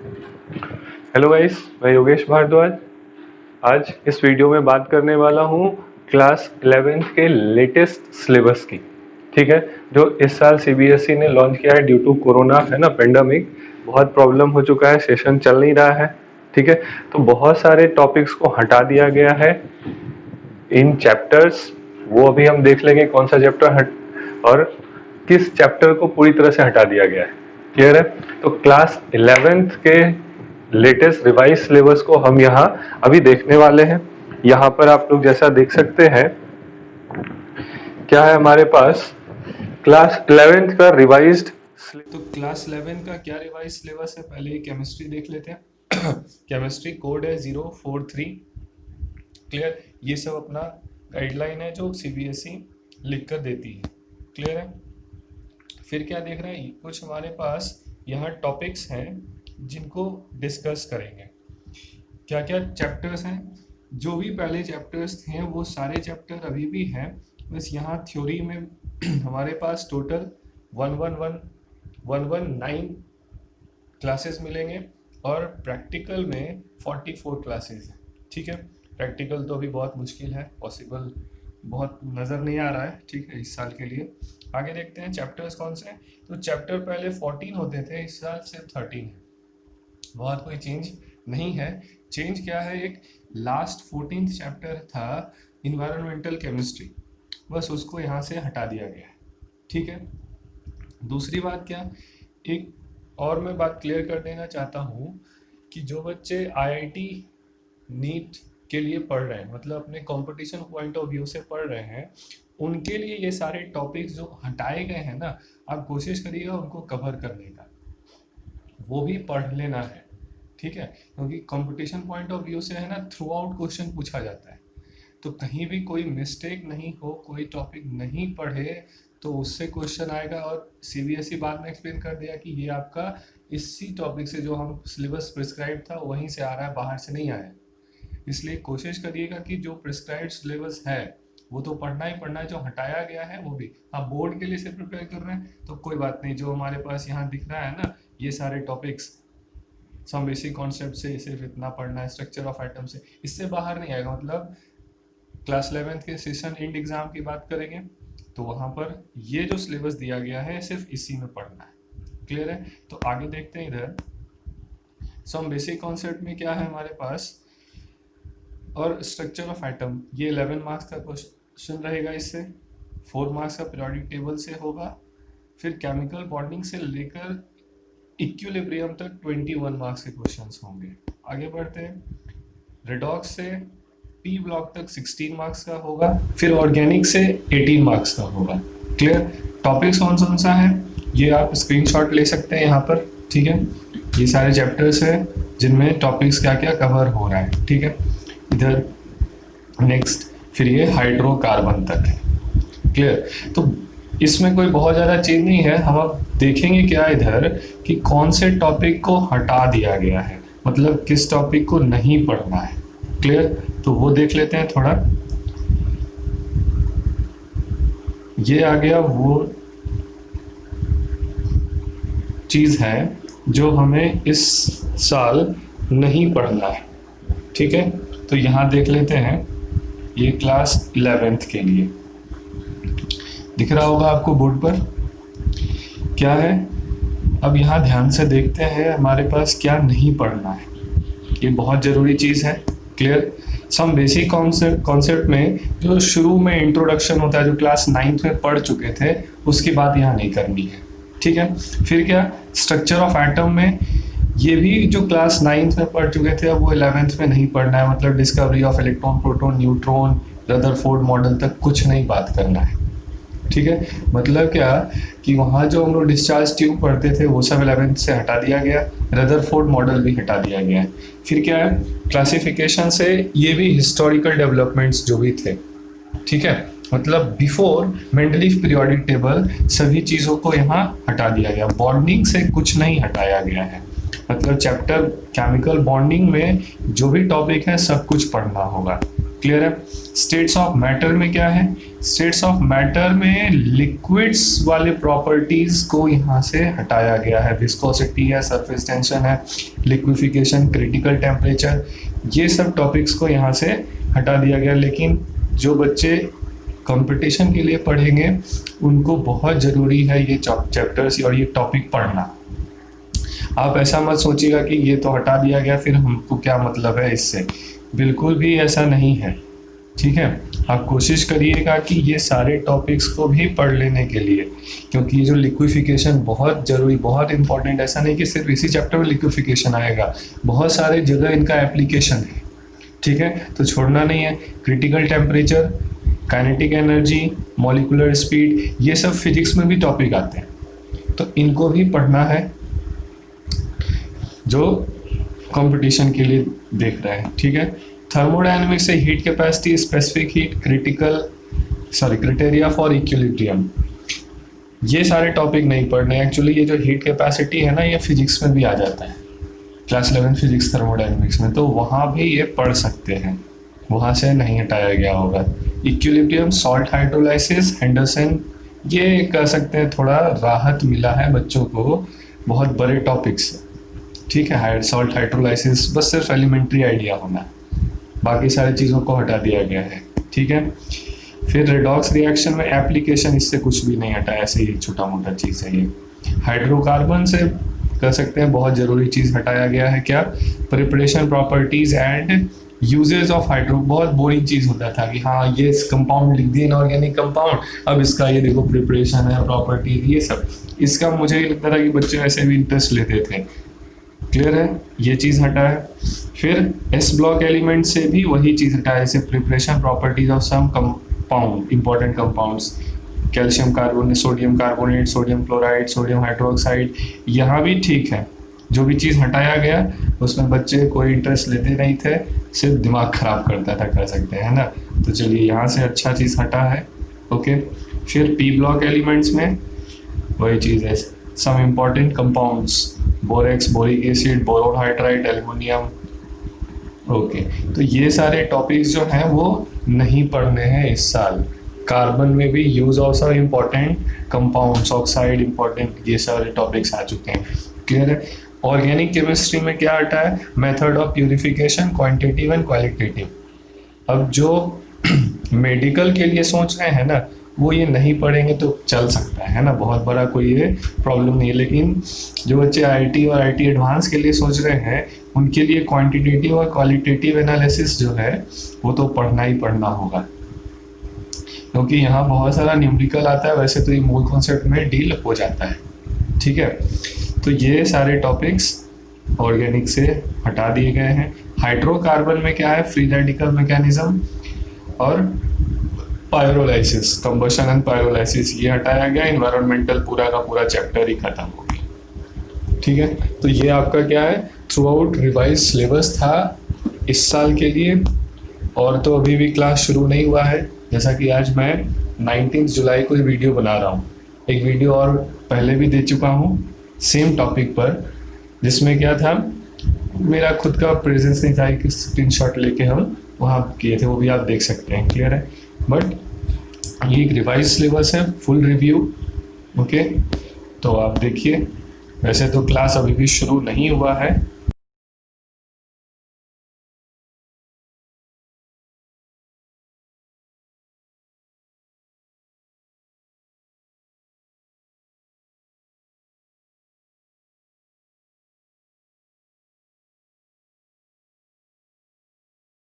Hello guys, मैं योगेश भारद्वाज। आज इस वीडियो में बात करने वाला हूँ क्लास 11th के लेटेस्ट सिलेबस की। ठीक है, जो इस साल सीबीएसई ने लॉन्च किया है ड्यू टू कोरोना, है ना, पेंडेमिक। बहुत प्रॉब्लम हो चुका है, सेशन चल नहीं रहा है। ठीक है, तो बहुत सारे टॉपिक्स को हटा दिया गया है इन चैप्टर्स। वो अभी हम देख लेंगे कौन सा चैप्टर हट और किस चैप्टर को पूरी तरह से हटा दिया गया है। क्लियर है? तो क्लास 11th के लेटेस्ट रिवाइज सिलेबस को हम यहाँ अभी देखने वाले हैं। यहाँ पर आप लोग जैसा देख सकते हैं, क्या है हमारे पास क्लास 11th का रिवाइज्ड। तो क्लास 11 का क्या रिवाइज सिलेबस है, पहले केमिस्ट्री देख लेते हैं। केमिस्ट्री कोड है 043। क्लियर? ये सब अपना गाइडलाइन है जो सीबीएसई लिख कर देती है। क्लियर है? फिर क्या देख रहे हैं, कुछ हमारे पास यहाँ टॉपिक्स हैं जिनको डिस्कस करेंगे। क्या क्या चैप्टर्स हैं, जो भी पहले चैप्टर्स थे वो सारे चैप्टर अभी भी हैं, बस यहाँ थ्योरी में हमारे पास टोटल 119 क्लासेस मिलेंगे और प्रैक्टिकल में 44 क्लासेस हैं। ठीक है, प्रैक्टिकल तो अभी बहुत मुश्किल है, पॉसिबल बहुत नज़र नहीं आ रहा है। ठीक है, इस साल के लिए। आगे देखते हैं चैप्टर्स कौन से हैं। तो चैप्टर पहले 14 होते थे, इस साल सिर्फ 13 है। बहुत कोई चेंज नहीं है। चेंज क्या है, एक लास्ट 14th चैप्टर था इन्वायरमेंटल केमिस्ट्री, बस उसको यहाँ से हटा दिया गया है। ठीक है, दूसरी बात क्या, एक और मैं बात क्लियर कर देना चाहता हूँ कि जो बच्चे आईआईटी नीट के लिए पढ़ रहे हैं, मतलब अपने कंपटीशन पॉइंट ऑफ व्यू से पढ़ रहे हैं, उनके लिए ये सारे टॉपिक्स जो हटाए गए हैं ना, आप कोशिश करिएगा उनको कवर करने का, वो भी पढ़ लेना है। ठीक है, क्योंकि कंपटीशन पॉइंट ऑफ व्यू से है ना, थ्रू आउट क्वेश्चन पूछा जाता है, तो कहीं भी कोई मिस्टेक नहीं हो, कोई टॉपिक नहीं पढ़े तो उससे क्वेश्चन आएगा। और सीबीएसई बाद में एक्सप्लेन कर दिया कि ये आपका इसी टॉपिक से जो हम सिलेबस प्रिस्क्राइब था वहीं से आ रहा है, बाहर से नहीं आया। इसलिए कोशिश करिएगा कि जो प्रिस्क्राइब्ड सिलेबस है वो तो पढ़ना ही पढ़ना है, जो हटाया गया है वो भी। आप बोर्ड के लिए से प्रिपेयर कर रहे हैं तो कोई बात नहीं, जो हमारे पास यहाँ दिख रहा है ना, ये सारे टॉपिक्स, सम बेसिक कॉन्सेप्ट से सिर्फ इतना पढ़ना है, स्ट्रक्चर ऑफ एटम से, इससे बाहर नहीं आएगा। मतलब क्लास 11th के सेशन एंड एग्जाम की बात करेंगे तो वहाँ पर ये जो सिलेबस दिया गया है सिर्फ इसी में पढ़ना है। क्लियर है? तो आगे देखते हैं इधर सम बेसिक कॉन्सेप्ट में क्या है हमारे पास, और स्ट्रक्चर ऑफ एटम, ये 11 मार्क्स का क्वेश्चन रहेगा, इससे 4 मार्क्स का पीरियोडिक टेबल से होगा। फिर केमिकल बॉन्डिंग से लेकर इक्विलिब्रियम तक 21 मार्क्स के क्वेश्चंस होंगे। आगे बढ़ते हैं, रेडॉक्स से पी ब्लॉक तक 16 मार्क्स का होगा, फिर ऑर्गेनिक से 18 मार्क्स का होगा। क्लियर? टॉपिक्स कौन सा है ये आप स्क्रीनशॉट ले सकते हैं यहाँ पर। ठीक है, ये सारे चैप्टर्स हैं जिनमें टॉपिक्स क्या क्या कवर हो रहा है। ठीक है, इधर नेक्स्ट फिर ये हाइड्रोकार्बन तक है। क्लियर? तो इसमें कोई बहुत ज़्यादा चेंज नहीं है। हम अब देखेंगे क्या इधर कि कौन से टॉपिक को हटा दिया गया है, मतलब किस टॉपिक को नहीं पढ़ना है। क्लियर? तो वो देख लेते हैं थोड़ा। ये आ गया वो चीज़ है जो हमें इस साल नहीं पढ़ना है। ठीक है, तो यहाँ देख लेते हैं, ये क्लास 11th के लिए दिख रहा होगा आपको बोर्ड पर क्या है। अब यहाँ ध्यान से देखते हैं हमारे पास क्या नहीं पढ़ना है, ये बहुत ज़रूरी चीज़ है। क्लियर? सम बेसिक कॉन्सेप्ट में जो शुरू में इंट्रोडक्शन होता है, जो क्लास 9th में पढ़ चुके थे, उसकी बात यहाँ नहीं करनी है। ठीक है, फिर क्या, स्ट्रक्चर ऑफ एटम में ये भी जो क्लास 9th में पढ़ चुके थे, अब वो 11th में नहीं पढ़ना है। मतलब discovery of electron, proton, neutron, Rutherford model तक कुछ नहीं बात करना है। ठीक है, मतलब क्या कि वहाँ जो हम लोग डिस्चार्ज ट्यूब पढ़ते थे वो सब 11th से हटा दिया गया, रदरफोर्ड मॉडल भी हटा दिया गया है। फिर क्या है, क्लासिफिकेशन से ये भी हिस्टोरिकल डेवलपमेंट्स जो भी थे, ठीक है, मतलब बिफोर मेंडलीफ पीरियोडिक टेबल, सभी चीज़ों को यहाँ हटा दिया गया। बॉन्डिंग से कुछ नहीं हटाया गया है, मतलब चैप्टर केमिकल बॉन्डिंग में जो भी टॉपिक है सब कुछ पढ़ना होगा। क्लियर है। स्टेट्स ऑफ मैटर में क्या है, स्टेट्स ऑफ मैटर में लिक्विड्स वाले प्रॉपर्टीज को यहाँ से हटाया गया है। विस्कोसिटी है, सरफेस टेंशन है, लिक्विफिकेशन, क्रिटिकल टेम्परेचर, ये सब टॉपिक्स को यहाँ से हटा दिया गया। लेकिन जो बच्चे कंपटीशन के लिए पढ़ेंगे उनको बहुत ज़रूरी है ये चैप्टर्स और ये टॉपिक पढ़ना। आप ऐसा मत सोचिएगा कि ये तो हटा दिया गया फिर हमको क्या मतलब है इससे, बिल्कुल भी ऐसा नहीं है, ठीक है। आप कोशिश करिएगा कि ये सारे टॉपिक्स को भी पढ़ लेने के लिए, क्योंकि ये जो लिक्विफिकेशन बहुत ज़रूरी, बहुत इंपॉर्टेंट, ऐसा नहीं कि सिर्फ इसी चैप्टर में लिक्विफिकेशन आएगा, बहुत सारे जगह इनका एप्लीकेशन है, ठीक है। तो छोड़ना नहीं है। Critical temperature, kinetic energy, molecular speed, ये सब फिजिक्स में भी टॉपिक आते हैं, तो इनको भी पढ़ना है जो कंपटीशन के लिए देख रहे हैं, ठीक है। थर्मोडायनेमिक्स से heat capacity, specific heat, criteria for equilibrium, ये सारे टॉपिक नहीं पढ़ने। एक्चुअली ये जो हीट कैपेसिटी है ना, ये फिजिक्स में भी आ जाता है, क्लास 11 फिजिक्स थर्मोडायनेमिक्स में, तो वहाँ भी ये पढ़ सकते हैं, वहाँ से नहीं हटाया गया होगा। इक्विलिब्रियम, सॉल्ट हाइड्रोलाइसिस, हेंडरसन, ये कह सकते हैं थोड़ा राहत मिला है बच्चों को बहुत बड़े टॉपिक्स से, ठीक है। सॉल्ट हाइड्रोलाइसिस बस सिर्फ एलिमेंट्री आइडिया होना, बाकी सारी चीज़ों को हटा दिया गया है, ठीक है। फिर रेडॉक्स रिएक्शन में एप्लीकेशन इससे कुछ भी नहीं हटा, ऐसे ही छोटा मोटा चीज़ है ये। हाइड्रोकार्बन से कह सकते हैं बहुत ज़रूरी चीज़ हटाया गया है, क्या, preparation properties and uses of hydro, बहुत बोरिंग चीज़ होता था कि हाँ ये कंपाउंड लिख दिए, इनऑर्गेनिक कंपाउंड, अब इसका ये देखो प्रिपरेशन है, प्रॉपर्टीज, ये सब, इसका मुझे लगता था कि बच्चे ऐसे भी इंटरेस्ट लेते थे। क्लियर है, ये चीज़ हटा है। फिर एस ब्लॉक एलिमेंट से भी वही चीज़ हटा है, जैसे preparation properties of some compound, important compounds, calcium carbonate, sodium carbonate, sodium chloride, sodium hydroxide, यहाँ भी ठीक है। जो भी चीज़ हटाया गया उसमें बच्चे कोई इंटरेस्ट लेते नहीं थे, सिर्फ दिमाग खराब करता था, कह सकते हैं ना। तो चलिए यहाँ से अच्छा चीज़ हटा है, ओके। फिर पी ब्लॉक एलिमेंट्स में वही चीज़ है, some important compounds, borax, boric acid, boron hydride, aluminium, okay. तो ये सारे टॉपिक्स जो हैं वो नहीं पढ़ने हैं इस साल। कार्बन में भी use of some important compounds, oxide important, ये सारे टॉपिक्स आ चुके हैं। क्लियर है। ऑर्गेनिक केमिस्ट्री में क्या हटा है, method of purification, quantitative and qualitative. अब जो मेडिकल के लिए सोच रहे हैं ना, वो ये नहीं पढ़ेंगे तो चल सकता है ना, बहुत बड़ा कोई ये प्रॉब्लम नहीं है। लेकिन जो बच्चे आईटी और आईटी एडवांस के लिए सोच रहे हैं, उनके लिए क्वांटिटेटिव और क्वालिटेटिव एनालिसिस जो है वो तो पढ़ना ही पढ़ना होगा, क्योंकि यहाँ बहुत सारा न्यूमेरिकल आता है। वैसे तो ये मूल कॉन्सेप्ट में डील हो जाता है, ठीक है। तो ये सारे टॉपिक्स ऑर्गेनिक से हटा दिए गए हैं। हाइड्रोकार्बन में क्या है, फ्री रेडिकल मैकेनिज्म और पायरोलाइसिस, कंबशन एंड पायरोलाइसिस, ये हटाया गया। एनवायरमेंटल पूरा का पूरा चैप्टर ही खत्म हो गया, ठीक है। तो ये आपका क्या है, थ्रू आउट रिवाइज सिलेबस था इस साल के लिए। और तो अभी भी क्लास शुरू नहीं हुआ है, जैसा कि आज मैं 19 जुलाई को वीडियो बना रहा हूँ। एक वीडियो और पहले भी दे चुका हूँ सेम टॉपिक पर, जिसमें क्या था, मेरा खुद का प्रेजेंस नहीं था, एक स्क्रीनशॉट लेके हम वहाँ किए थे, वो भी आप देख सकते हैं। क्लियर है। बट ये एक रिवाइज सिलेबस है, फुल रिव्यू, ओके। तो आप देखिए, वैसे तो क्लास अभी भी शुरू नहीं हुआ है,